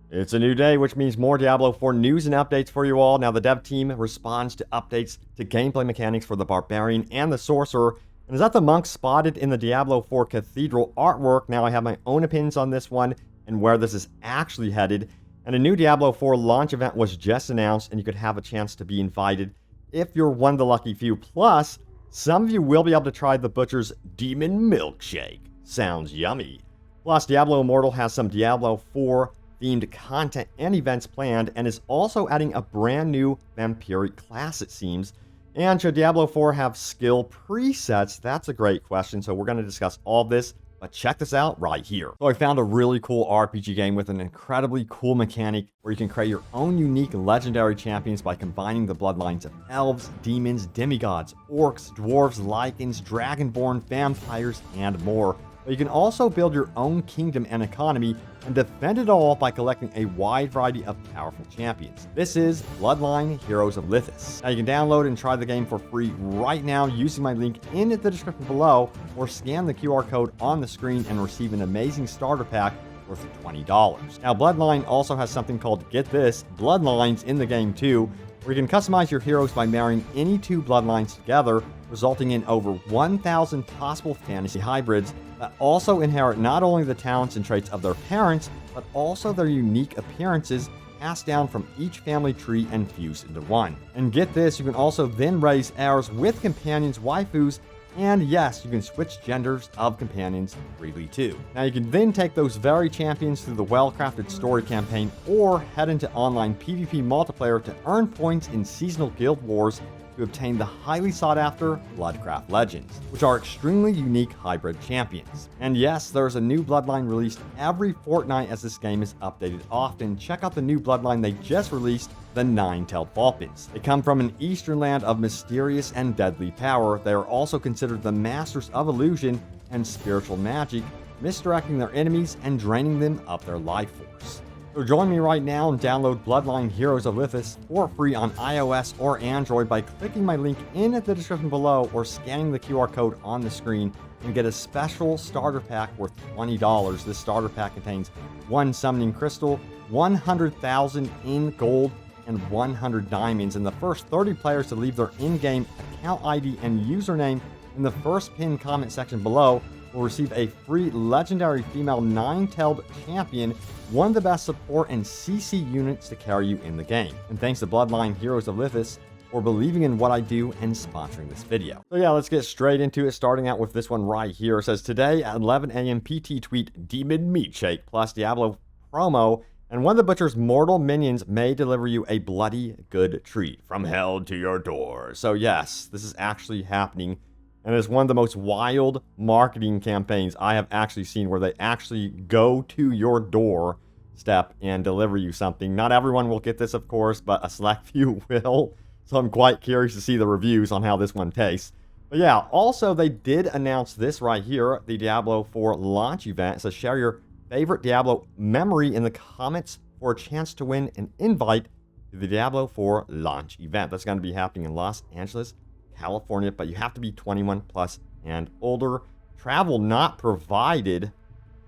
It's a new day, which means more Diablo 4 news and updates for you all. Now, the dev team responds to updates to gameplay mechanics for the Barbarian and the Sorcerer. And is that the monk spotted in the Diablo 4 cathedral artwork? Now, I have my own opinions on this one and where this is actually headed. And a new Diablo 4 launch event was just announced, and you could have a chance to be invited if you're one of the lucky few. Plus, some of you will be able to try the Butcher's Demon Milkshake. Sounds yummy. Plus, Diablo Immortal has some Diablo 4 themed content and events planned, and is also adding a brand new vampiric class, it seems. And should Diablo 4 have skill presets? That's a great question, so we're going to discuss all this, but check this out right here. So I found a really cool RPG game with an incredibly cool mechanic where you can create your own unique legendary champions by combining the bloodlines of elves, demons, demigods, orcs, dwarves, lycans, dragonborn, vampires, and more. But you can also build your own kingdom and economy and defend it all by collecting a wide variety of powerful champions. This is Bloodline Heroes of Lithis. Now you can download and try the game for free right now using my link in the description below, or scan the QR code on the screen and receive an amazing starter pack worth $20. Now Bloodline also has something called, get this, Bloodlines in the game too, where you can customize your heroes by marrying any two bloodlines together, resulting in over 1,000 possible fantasy hybrids that also inherit not only the talents and traits of their parents, but also their unique appearances passed down from each family tree and fused into one. And get this, you can also then raise heirs with companions, waifus, and yes, you can switch genders of companions freely too. Now you can then take those very champions through the well-crafted story campaign, or head into online PvP multiplayer to earn points in seasonal guild wars to obtain the highly sought-after Bloodcraft Legends, which are extremely unique hybrid champions. And yes, there's a new Bloodline released every fortnight as this game is updated often. Check out the new Bloodline they just released, the Nine-Tailed Vulpins. They come from an eastern land of mysterious and deadly power. They are also considered the masters of illusion and spiritual magic, misdirecting their enemies and draining them of their life force. So join me right now and download Bloodline Heroes of Lithis for free on iOS or Android by clicking my link in the description below, or scanning the QR code on the screen, and get a special starter pack worth $20. This starter pack contains 1 summoning crystal, 100,000 in gold, and 100 diamonds. And the first 30 players to leave their in-game account ID and username in the first pinned comment section below will receive a free legendary female nine-tailed champion, one of the best support and CC units to carry you in the game. And thanks to Bloodline Heroes of Lithis for believing in what I do and sponsoring this video. So yeah, let's get straight into it, starting out with this one right here. It says, today at 11 a.m. PT tweet Demon Milkshake plus Diablo promo, and one of the Butcher's mortal minions may deliver you a bloody good treat from hell to your door. So yes, this is actually happening. And it's one of the most wild marketing campaigns I have actually seen, where they actually go to your doorstep and deliver you something. Not everyone will get this, of course, but a select few will. So I'm quite curious to see the reviews on how this one tastes. But yeah, also they did announce this right here, the Diablo 4 launch event. It says, share your favorite Diablo memory in the comments for a chance to win an invite to the Diablo 4 launch event. That's going to be happening in Los Angeles, California, but you have to be 21 plus and older. Travel not provided.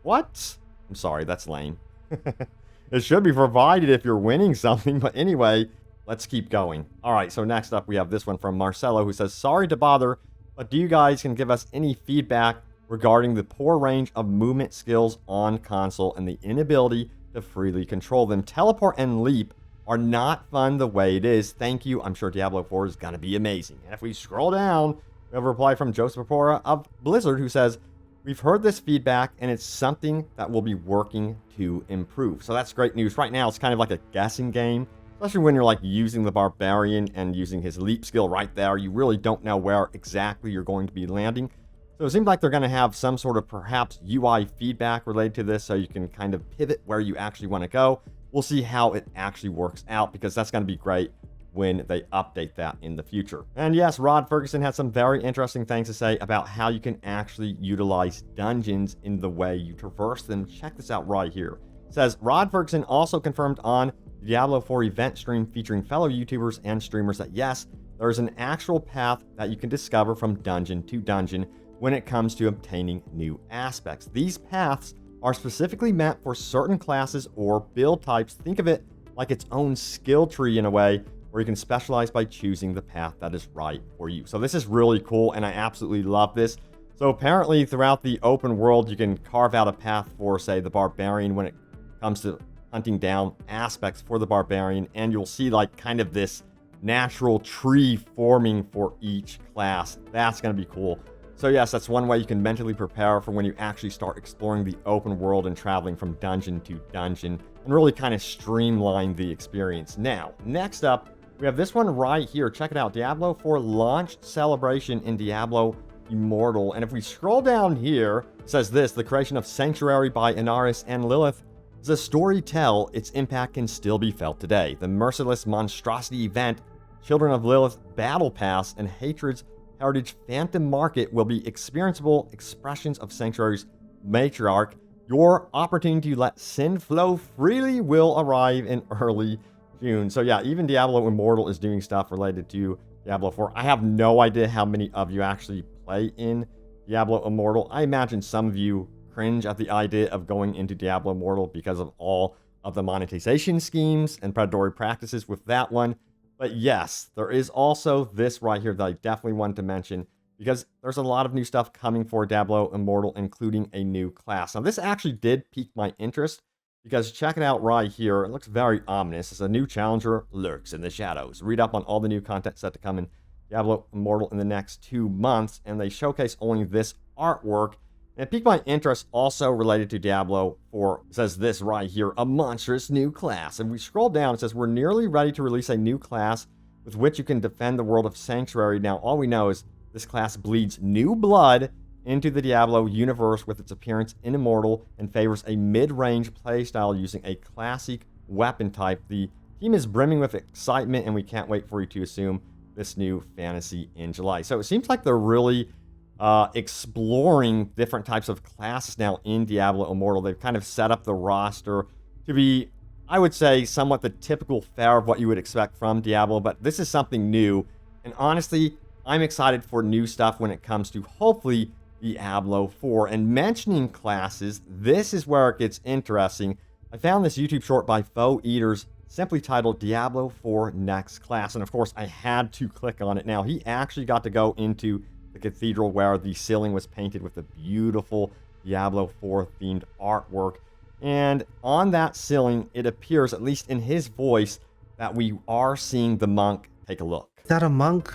What? I'm sorry, that's lame. It should be provided if you're winning something, but anyway, let's keep going. All right, so next up we have this one from Marcelo, who says, sorry to bother, but do you guys can give us any feedback regarding the poor range of movement skills on console and the inability to freely control them? Teleport and leap are not fun the way it is. Thank you. I'm sure Diablo 4 is going to be amazing. And if we scroll down, we have a reply from Joseph Apora of Blizzard, who says, we've heard this feedback and it's something that we'll be working to improve. So that's great news. Right now, it's kind of like a guessing game, especially when you're like using the Barbarian and using his leap skill right there. You really don't know where exactly you're going to be landing. So it seems like they're going to have some sort of perhaps UI feedback related to this, so you can kind of pivot where you actually want to go. We'll see how it actually works out, because that's going to be great when they update that in the future. And yes, Rod Ferguson had some very interesting things to say about how you can actually utilize dungeons in the way you traverse them. Check this out right here. It says, Rod Ferguson also confirmed on the Diablo 4 event stream featuring fellow YouTubers and streamers that yes, there is an actual path that you can discover from dungeon to dungeon when it comes to obtaining new aspects. These paths are specifically meant for certain classes or build types. Think of it like its own skill tree in a way, where you can specialize by choosing the path that is right for you. So this is really cool, and I absolutely love this. So apparently throughout the open world, you can carve out a path for, say, the barbarian when it comes to hunting down aspects for the barbarian, and you'll see like kind of this natural tree forming for each class. That's going to be cool. So yes, that's one way you can mentally prepare for when you actually start exploring the open world and traveling from dungeon to dungeon, and really kind of streamline the experience. Now, next up, we have this one right here. Check it out. Diablo 4 launch celebration in Diablo Immortal. And if we scroll down here, it says this: the creation of Sanctuary by Inaris and Lilith is a story tell. Its impact can still be felt today. The merciless monstrosity event, Children of Lilith Battle Pass, and Hatred's Heritage Phantom Market will be experienceable expressions of Sanctuary's matriarch. Your opportunity to let sin flow freely will arrive in early June. So yeah, even Diablo Immortal is doing stuff related to Diablo 4. I have no idea how many of you actually play in Diablo Immortal. I imagine some of you cringe at the idea of going into Diablo Immortal because of all of the monetization schemes and predatory practices with that one. But yes, there is also this right here that I definitely wanted to mention, because there's a lot of new stuff coming for Diablo Immortal, including a new class. Now, this actually did pique my interest, because check it out right here. It looks very ominous. As a new challenger lurks in the shadows. Read up on all the new content set to come in Diablo Immortal in the next 2 months, and they showcase only this artwork. And it piqued my interest also related to Diablo 4. It says this right here: a monstrous new class. And we scroll down, it says we're nearly ready to release a new class with which you can defend the world of Sanctuary. Now, all we know is this class bleeds new blood into the Diablo universe with its appearance in Immortal, and favors a mid-range playstyle using a classic weapon type. The team is brimming with excitement, and we can't wait for you to assume this new fantasy in July. So it seems like they're really exploring different types of classes now in Diablo Immortal. They've kind of set up the roster to be, I would say, somewhat the typical fare of what you would expect from Diablo, but this is something new, and honestly, I'm excited for new stuff when it comes to, hopefully, Diablo 4. And mentioning classes, this is where it gets interesting. I found this YouTube short by Foe Eaters, simply titled Diablo 4 Next Class, and of course, I had to click on it. Now, he actually got to go into the cathedral where the ceiling was painted with the beautiful Diablo 4 themed artwork. And on that ceiling, it appears, at least in his voice, that we are seeing the monk. Take a look. Is that a monk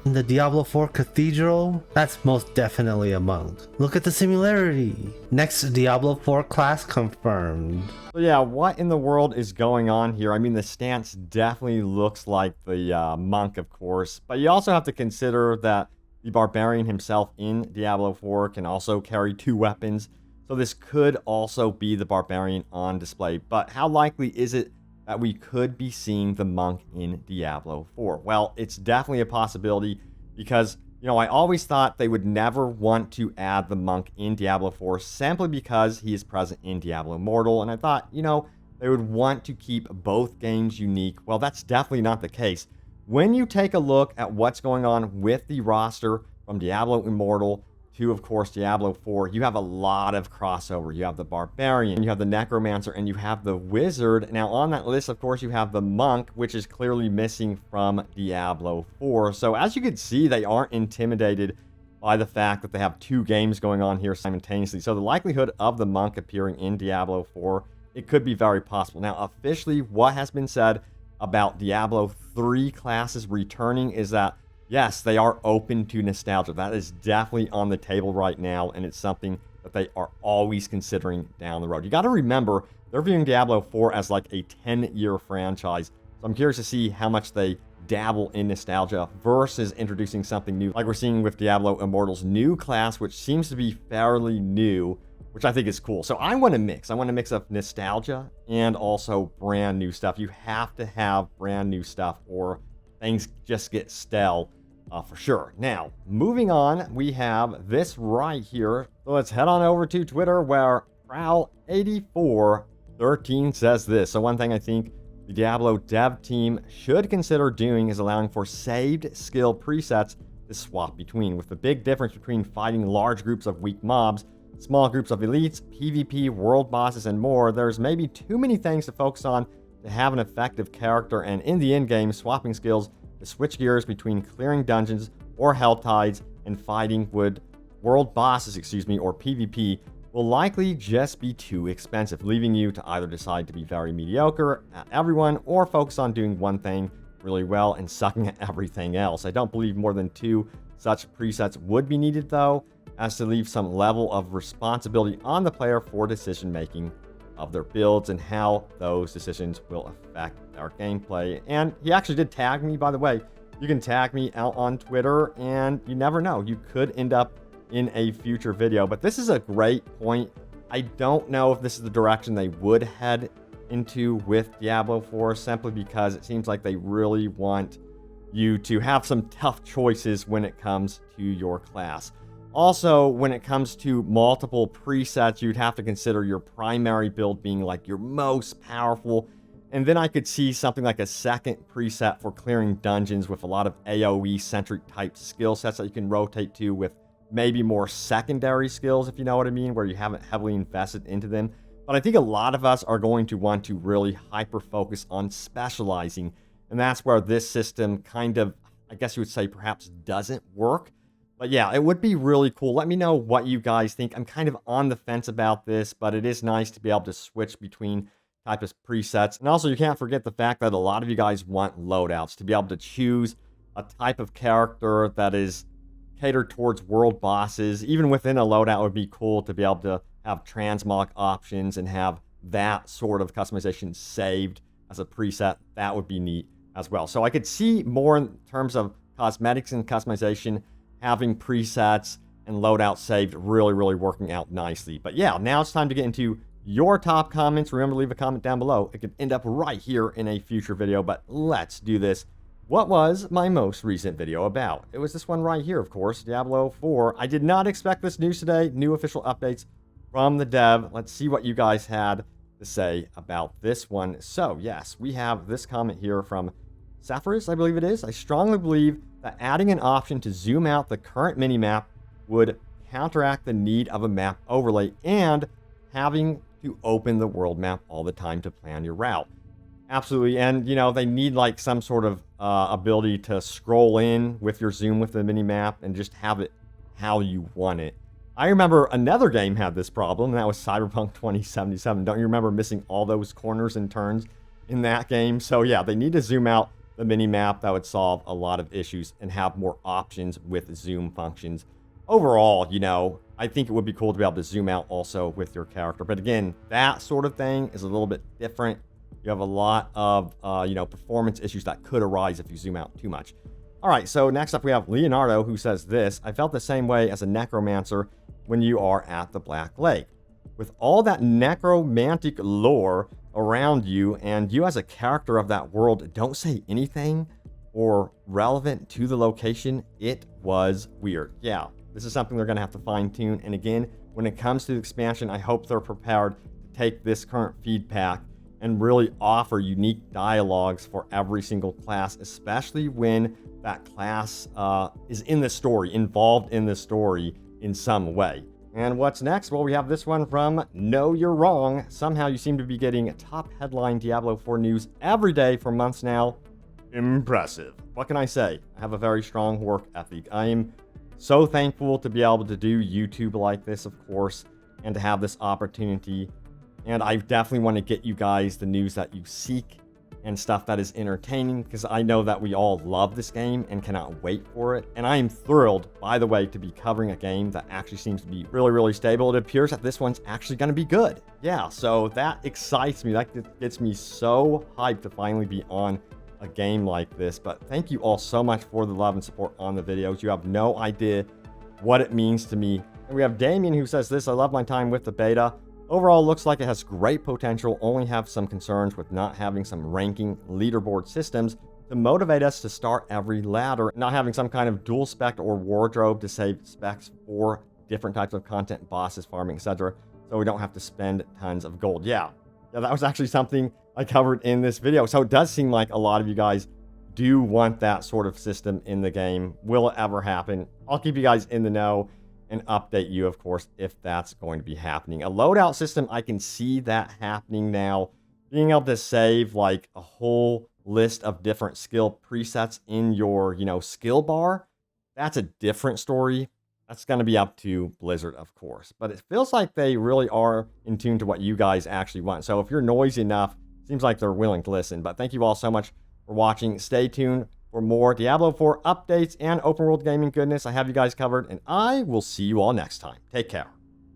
in the Diablo 4 cathedral? That's most definitely a monk. Look at the similarity. Next Diablo 4 class confirmed. So yeah, what in the world is going on here? I mean, the stance definitely looks like the monk, of course, but you also have to consider that the barbarian himself in Diablo 4 can also carry 2 weapons, so this could also be the barbarian on display. But how likely is it that we could be seeing the monk in Diablo 4? Well, it's definitely a possibility, because, you know, I always thought they would never want to add the monk in Diablo 4 simply because he is present in Diablo Immortal, and I thought, you know, they would want to keep both games unique. Well, that's definitely not the case. When you take a look at what's going on with the roster from Diablo Immortal to, of course, Diablo 4, you have a lot of crossover. You have the Barbarian, you have the Necromancer, and you have the Wizard. Now, on that list, of course, you have the Monk, which is clearly missing from Diablo 4. So, as you can see, they aren't intimidated by the fact that they have 2 games going on here simultaneously. So, the likelihood of the Monk appearing in Diablo 4, it could be very possible. Now, officially, what has been said about Diablo 3 classes returning is that, yes, they are open to nostalgia. That is definitely on the table right now, and it's something that they are always considering down the road. You got to remember, they're viewing Diablo 4 as like a 10-year franchise. So I'm curious to see how much they dabble in nostalgia versus introducing something new, like we're seeing with Diablo Immortal's new class, which seems to be fairly new, which I think is cool. So I want to mix. I want to mix up nostalgia and also brand new stuff. You have to have brand new stuff, or things just get stale for sure. Now, moving on, we have this right here. So let's head on over to Twitter, where Prowl8413 says this. So one thing I think the Diablo dev team should consider doing is allowing for saved skill presets to swap between, with the big difference between fighting large groups of weak mobs, small groups of elites, PvP, world bosses, and more, there's maybe too many things to focus on to have an effective character, and in the endgame, swapping skills to switch gears between clearing dungeons or hell tides and fighting world bosses, or PvP, will likely just be too expensive, leaving you to either decide to be very mediocre at everyone or focus on doing one thing really well and sucking at everything else. I don't believe more than 2 such presets would be needed, though, as to leave some level of responsibility on the player for decision making of their builds and how those decisions will affect their gameplay. And he actually did tag me, by the way. You can tag me out on Twitter, and you never know, you could end up in a future video. But this is a great point. I don't know if this is the direction they would head into with Diablo 4, simply because it seems like they really want you to have some tough choices when it comes to your class. Also, when it comes to multiple presets, you'd have to consider your primary build being like your most powerful. And then I could see something like a second preset for clearing dungeons with a lot of AoE-centric type skill sets that you can rotate to, with maybe more secondary skills, if you know what I mean, where you haven't heavily invested into them. But I think a lot of us are going to want to really hyper-focus on specializing. And that's where this system kind of, I guess you would say, perhaps doesn't work. But yeah, it would be really cool. Let me know what you guys think. I'm kind of on the fence about this, but it is nice to be able to switch between type of presets. And also, you can't forget the fact that a lot of you guys want loadouts, to be able to choose a type of character that is catered towards world bosses. Even within a loadout, it would be cool to be able to have transmog options and have that sort of customization saved as a preset. That would be neat as well. So I could see more in terms of cosmetics and customization, having presets and loadouts saved really working out nicely. But yeah, now it's time to get into your top comments. Remember to leave a comment down below. It could end up right here in a future video, but let's do this. What was my most recent video about? It was this one right here, of course, Diablo 4. I did not expect this news today. New official updates from the dev. Let's see what you guys had to say about this one. So yes, we have this comment here from Sapphirus, I believe it is. I strongly believe that adding an option to zoom out the current minimap would counteract the need of a map overlay and having to open the world map all the time to plan your route. Absolutely. And, you know, they need like some sort of ability to scroll in with your zoom with the minimap and just have it how you want it. I remember another game had this problem, and that was Cyberpunk 2077. Don't you remember missing all those corners and turns in that game? So yeah, they need to zoom out the minimap. That would solve a lot of issues and have more options with zoom functions. Overall, you know, I think it would be cool to be able to zoom out also with your character. But again, that sort of thing is a little bit different. You have a lot of, you know, performance issues that could arise if you zoom out too much. All right, so next up we have Leonardo, who says this: I felt the same way as a necromancer when you are at the Black Lake. With all that necromantic lore around you, and you as a character of that world don't say anything or relevant to the location, it was weird. Yeah, this is something they're going to have to fine-tune. And again, when it comes to the expansion, I hope they're prepared to take this current feedback and really offer unique dialogues for every single class, especially when that class is in the story, involved in the story in some way. And what's next? Well, we have this one from No You're Wrong. Somehow you seem to be getting top headline Diablo 4 news every day for months now. Impressive. What can I say? I have a very strong work ethic. I am so thankful to be able to do YouTube like this, of course, and to have this opportunity. And I definitely want to get you guys the news that you seek and stuff that is entertaining, because I know that we all love this game and cannot wait for it. And I am thrilled, by the way, to be covering a game that actually seems to be really stable. It appears that this one's actually going to be good. Yeah, so that excites me. That gets me so hyped to finally be on a game like this. But thank you all so much for the love and support on the videos. You have no idea what it means to me. And we have Damien, who says this: I love my time with the beta. Overall, looks like it has great potential, only have some concerns with not having some ranking leaderboard systems to motivate us to start every ladder, not having some kind of dual spec or wardrobe to save specs for different types of content, bosses, farming, etc., so we don't have to spend tons of gold. Yeah, that was actually something I covered in this video. So it does seem like a lot of you guys do want that sort of system in the game. Will it ever happen? I'll keep you guys in the know. and update you, of course, if that's going to be happening. A loadout system, I can see that happening now. Being able to save like a whole list of different skill presets in your, skill bar, that's a different story. That's going to be up to Blizzard, of course. But it feels like they really are in tune to what you guys actually want. So if you're noisy enough, seems like they're willing to listen. But thank you all so much for watching. Stay tuned for more Diablo 4 updates and open world gaming goodness. I have you guys covered, and I will see you all next time. Take care.